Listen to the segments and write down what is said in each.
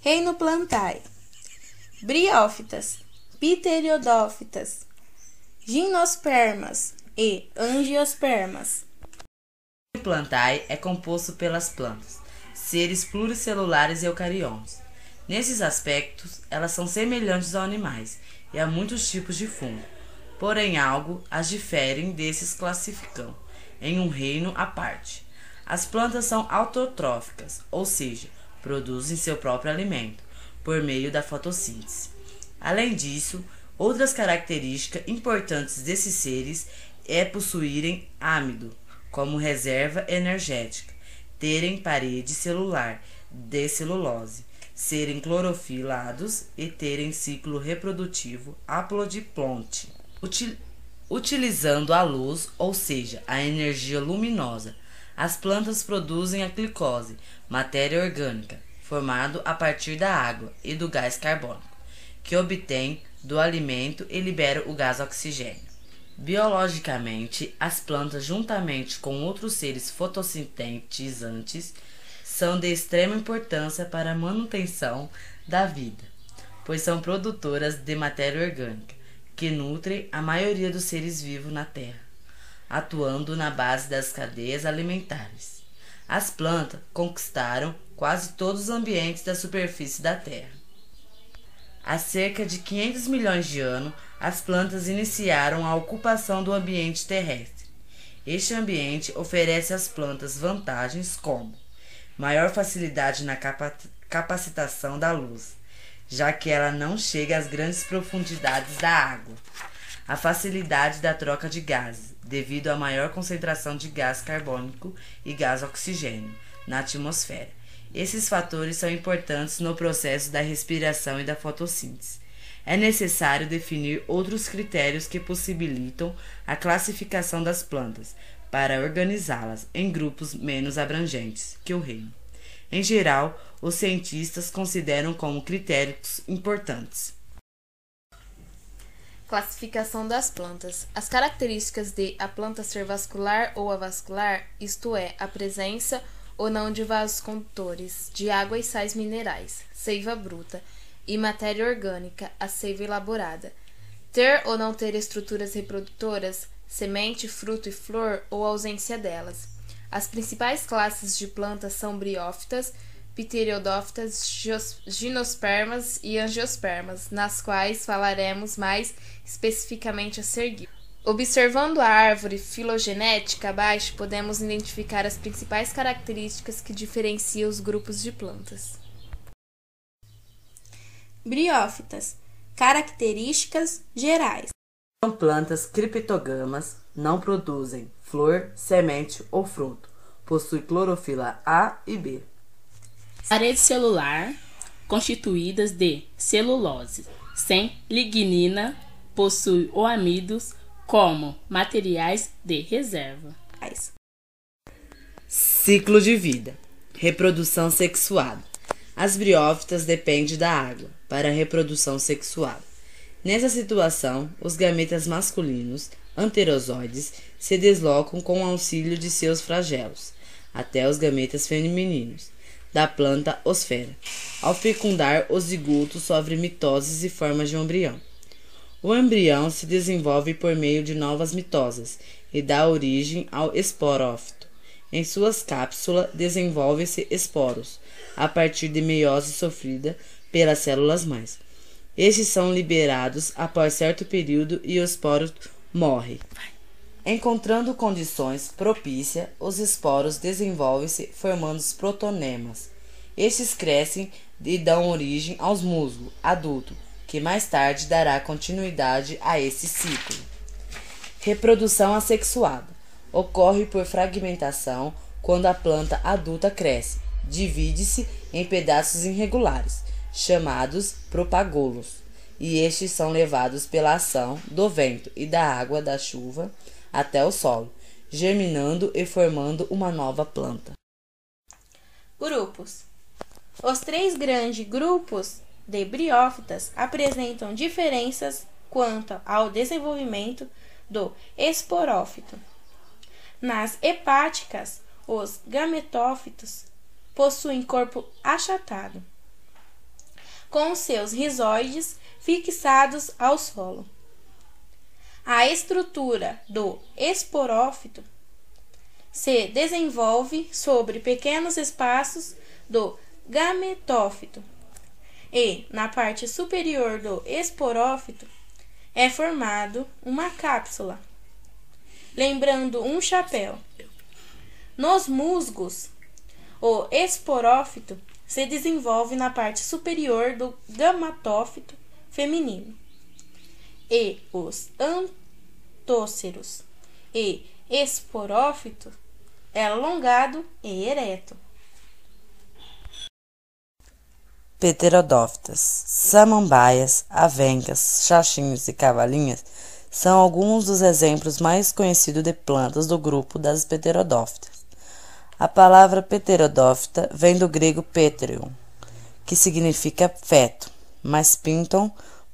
Reino Plantae: briófitas, pteriodófitas, gimnospermas e angiospermas. O reino Plantae é composto pelas plantas, seres pluricelulares e eucariontes. Nesses aspectos, elas são semelhantes aos animais e a muitos tipos de fungo. Porém, algo as diferem desses classificam em um reino à parte. As plantas são autotróficas, ou seja, produzem seu próprio alimento por meio da fotossíntese. Além disso, outras características importantes desses seres é possuírem âmido como reserva energética, terem parede celular de celulose, serem clorofilados e terem ciclo reprodutivo haplodiplonte. Utilizando a luz, ou seja, a energia luminosa, as plantas produzem a glicose, matéria orgânica, formado a partir da água e do gás carbônico, que obtém do alimento e libera o gás oxigênio. Biologicamente, as plantas, juntamente com outros seres fotossintetizantes, são de extrema importância para a manutenção da vida, pois são produtoras de matéria orgânica, que nutrem a maioria dos seres vivos na Terra, atuando na base das cadeias alimentares. As plantas conquistaram quase todos os ambientes da superfície da Terra. Há cerca de 500 milhões de anos, as plantas iniciaram a ocupação do ambiente terrestre. Este ambiente oferece às plantas vantagens como maior facilidade na capacitação da luz, já que ela não chega às grandes profundidades da água. A facilidade da troca de gases, devido à maior concentração de gás carbônico e gás oxigênio na atmosfera. Esses fatores são importantes no processo da respiração e da fotossíntese. É necessário definir outros critérios que possibilitam a classificação das plantas, para organizá-las em grupos menos abrangentes que o reino. Em geral, os cientistas consideram como critérios importantes: classificação das plantas. As características de a planta ser vascular ou avascular, isto é, a presença ou não de vasos condutores, de água e sais minerais, seiva bruta, e matéria orgânica, a seiva elaborada. Ter ou não ter estruturas reprodutoras, semente, fruto e flor, ou ausência delas. As principais classes de plantas são briófitas, pteriodófitas, gimnospermas e angiospermas, nas quais falaremos mais especificamente a seguir. Observando a árvore filogenética abaixo, podemos identificar as principais características que diferenciam os grupos de plantas. Briófitas. Características gerais. São plantas criptógamas, não produzem flor, semente ou fruto. Possui clorofila A e B. Parede celular, constituídas de celulose, sem lignina, possui oamidos como materiais de reserva. Ciclo de vida. Reprodução sexuada. As briófitas dependem da água para a reprodução sexuada. Nessa situação, os gametas masculinos, anterozoides, se deslocam com o auxílio de seus flagelos até os gametas femininos da planta osfera. Ao fecundar, os zigotos sofrem mitoses e formas de um embrião. O embrião se desenvolve por meio de novas mitoses e dá origem ao esporófito. Em suas cápsulas desenvolvem-se esporos, a partir de meiose sofrida pelas células-mães. Estes são liberados após certo período e o esporo morre. Encontrando condições propícias, os esporos desenvolvem-se formando os protonemas. Estes crescem e dão origem aos musgos adultos, que mais tarde dará continuidade a esse ciclo. Reprodução assexuada. Ocorre por fragmentação quando a planta adulta cresce. Divide-se em pedaços irregulares, chamados propágulos, e estes são levados pela ação do vento e da água da chuva até o solo, germinando e formando uma nova planta. Grupos. Os 3 grandes grupos de briófitas apresentam diferenças quanto ao desenvolvimento do esporófito. Nas hepáticas, os gametófitos possuem corpo achatado. com seus rizoides fixados ao solo. A estrutura do esporófito se desenvolve sobre pequenos espaços do gametófito e, na parte superior do esporófito, é formado uma cápsula, lembrando um chapéu. Nos musgos, o esporófito se desenvolve na parte superior do gametófito feminino, e os antóceros e esporófito é alongado e ereto. Pterodófitas, samambaias, avencas, xaxinhos e cavalinhas são alguns dos exemplos mais conhecidos de plantas do grupo das pterodófitas. A palavra pterodófita vem do grego pteron, que significa feto, mas pinton,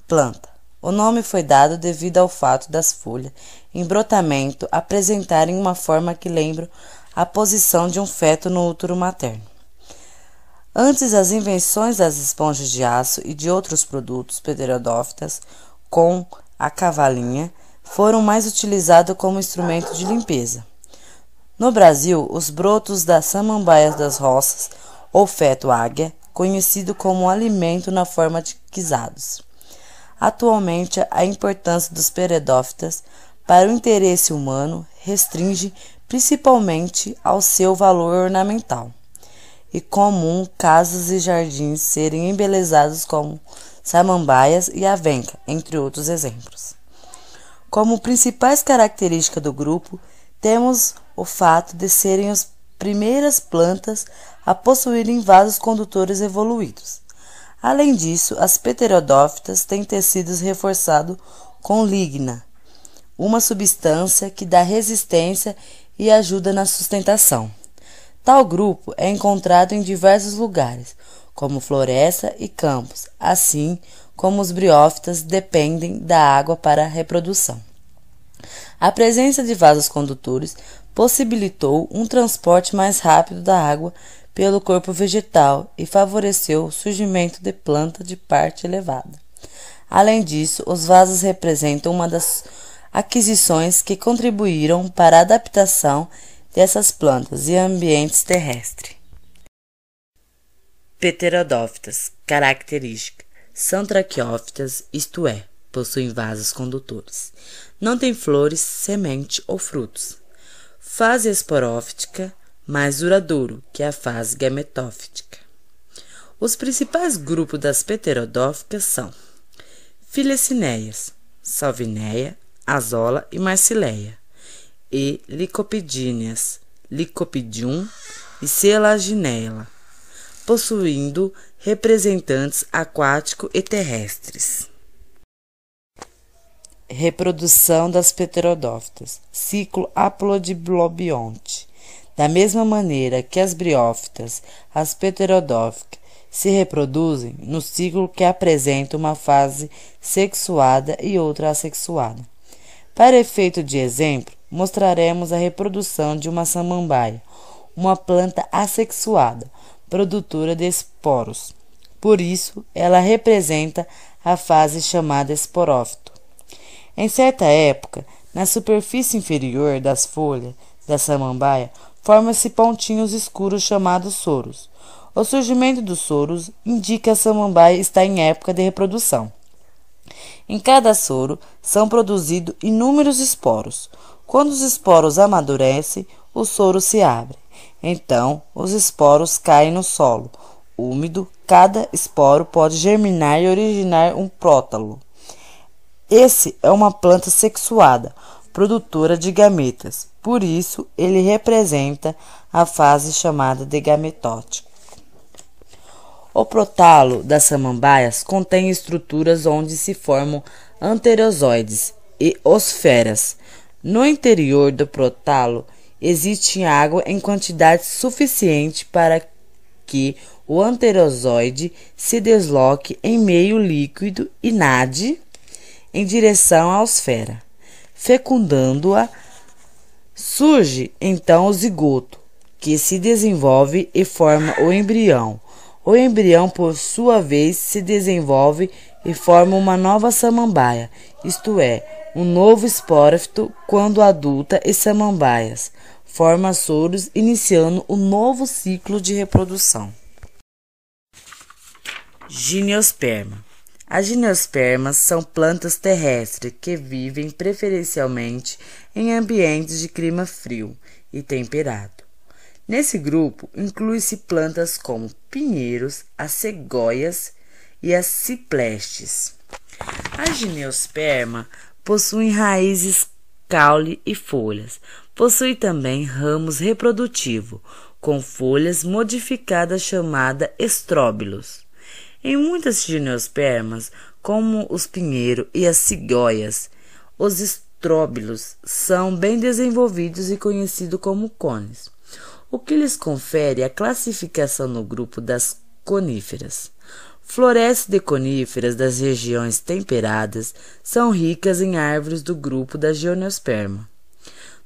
planta. O nome foi dado devido ao fato das folhas em brotamento apresentarem uma forma que lembra a posição de um feto no útero materno. Antes das invenções das esponjas de aço e de outros produtos pterodófitas, com a cavalinha, foram mais utilizados como instrumento de limpeza. No Brasil, os brotos das samambaias das roças, ou feto águia, conhecido como alimento na forma de quizados. Atualmente, a importância dos pterodófitas para o interesse humano restringe principalmente ao seu valor ornamental. E comum casas e jardins serem embelezados com samambaias e avenca, entre outros exemplos. Como principais características do grupo, temos o fato de serem as primeiras plantas a possuírem vasos condutores evoluídos. Além disso, as pterodófitas têm tecidos reforçados com ligna, uma substância que dá resistência e ajuda na sustentação. Tal grupo é encontrado em diversos lugares, como floresta e campos, assim como os briófitas dependem da água para a reprodução. A presença de vasos condutores possibilitou um transporte mais rápido da água pelo corpo vegetal e favoreceu o surgimento de planta de parte elevada. Além disso, os vasos representam uma das aquisições que contribuíram para a adaptação dessas plantas e ambientes terrestres. Pterodófitas, característica: são traqueófitas, isto é, possuem vasos condutores. Não têm flores, semente ou frutos. Fase esporófita mais duradouro que a fase gametófita. Os principais grupos das pterodófitas são Filecineias, Salvineia, Azolla e Marsileia, e Licopidíneas, Licopidium e Selaginella, possuindo representantes aquáticos e terrestres. Reprodução das pterodófitas, ciclo aplodibionte. Da mesma maneira que as briófitas, as pterodófitas se reproduzem no ciclo que apresenta uma fase sexuada e outra assexuada. Para efeito de exemplo, mostraremos a reprodução de uma samambaia, uma planta assexuada, produtora de esporos. Por isso, ela representa a fase chamada esporófito. Em certa época, na superfície inferior das folhas da samambaia, formam-se pontinhos escuros chamados soros. O surgimento dos soros indica que a samambaia está em época de reprodução. Em cada soro são produzidos inúmeros esporos. Quando os esporos amadurecem, o soro se abre. Então, os esporos caem no solo úmido. Cada esporo pode germinar e originar um prótalo. Esse é uma planta sexuada, produtora de gametas. Por isso, ele representa a fase chamada de gametótico. O prótalo das samambaias contém estruturas onde se formam anterozoides e osferas. No interior do prótalo existe água em quantidade suficiente para que o anterozoide se desloque em meio líquido e nade em direção à osfera, fecundando-a. Surge então o zigoto, que se desenvolve e forma o embrião. O embrião, por sua vez, se desenvolve e forma uma nova samambaia, isto é, um novo esporófito quando adulta e samambaias. Forma soros, iniciando um novo ciclo de reprodução. Gimnosperma. As gimnospermas são plantas terrestres que vivem preferencialmente em ambientes de clima frio e temperado. Nesse grupo, inclui-se plantas como pinheiros, as cegonhas e as ciprestes. A gimnosperma possui raízes, caule e folhas. Possui também ramos reprodutivos, com folhas modificadas chamadas estróbilos. Em muitas gimnospermas, como os pinheiros e as cegonhas, os estróbilos são bem desenvolvidos e conhecidos como cones, o que lhes confere a classificação no grupo das coníferas. Florestas de coníferas das regiões temperadas são ricas em árvores do grupo da gimnosperma.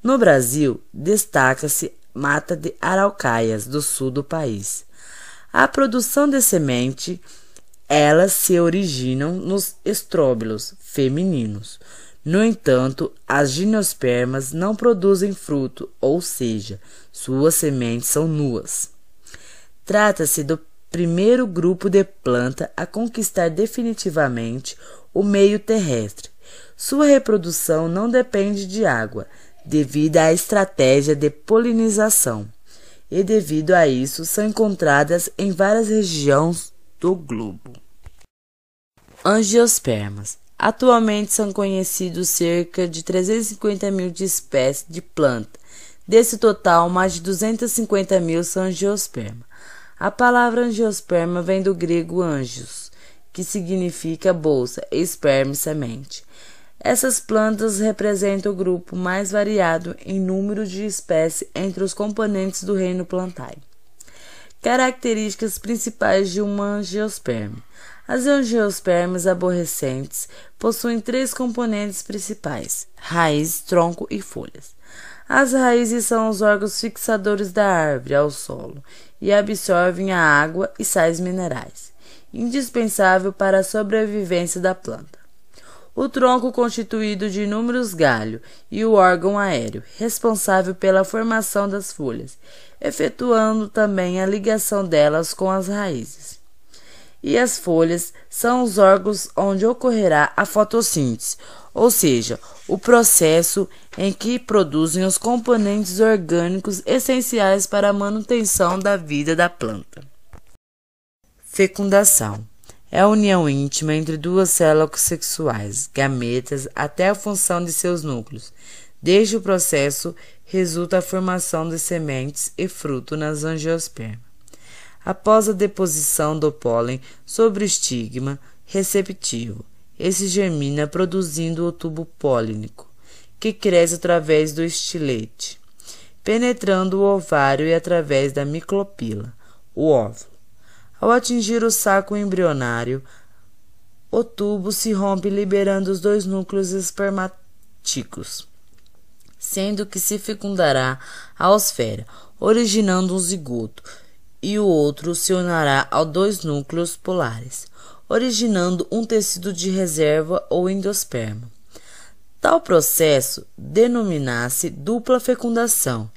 No Brasil, destaca-se mata de araucárias do sul do país. A produção de semente, elas se originam nos estróbilos femininos. No entanto, as gimnospermas não produzem fruto, ou seja, suas sementes são nuas. Trata-se do primeiro grupo de planta a conquistar definitivamente o meio terrestre. Sua reprodução não depende de água, devido à estratégia de polinização, e devido a isso são encontradas em várias regiões do globo. Angiospermas. Atualmente são conhecidos cerca de 350 mil de espécies de planta. Desse total, mais de 250 mil são angiospermas. A palavra angiosperma vem do grego angios, que significa bolsa, e esperma, semente. Essas plantas representam o grupo mais variado em número de espécies entre os componentes do reino plantae. Características principais de uma angiosperma. As angiospermas aborrecentes possuem 3 componentes principais: raiz, tronco e folhas. As raízes são os órgãos fixadores da árvore ao solo e absorvem a água e sais minerais, indispensável para a sobrevivência da planta. O tronco, constituído de inúmeros galhos, e o órgão aéreo, responsável pela formação das folhas, efetuando também a ligação delas com as raízes. E as folhas são os órgãos onde ocorrerá a fotossíntese, ou seja, o processo em que produzem os componentes orgânicos essenciais para a manutenção da vida da planta. Fecundação. É a união íntima entre duas células sexuais, gametas, até a função de seus núcleos. Desde o processo, resulta a formação de sementes e fruto nas angiospermas. Após a deposição do pólen sobre o estigma receptivo, esse germina produzindo o tubo polínico, que cresce através do estilete, penetrando o ovário e através da micropila, o óvulo. Ao atingir o saco embrionário, o tubo se rompe liberando os 2 núcleos espermáticos, sendo que se fecundará a osfera, originando um zigoto, e o outro se unirá aos 2 núcleos polares, originando um tecido de reserva ou endosperma. Tal processo denomina-se dupla fecundação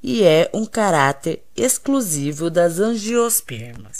e é um caráter exclusivo das angiospermas.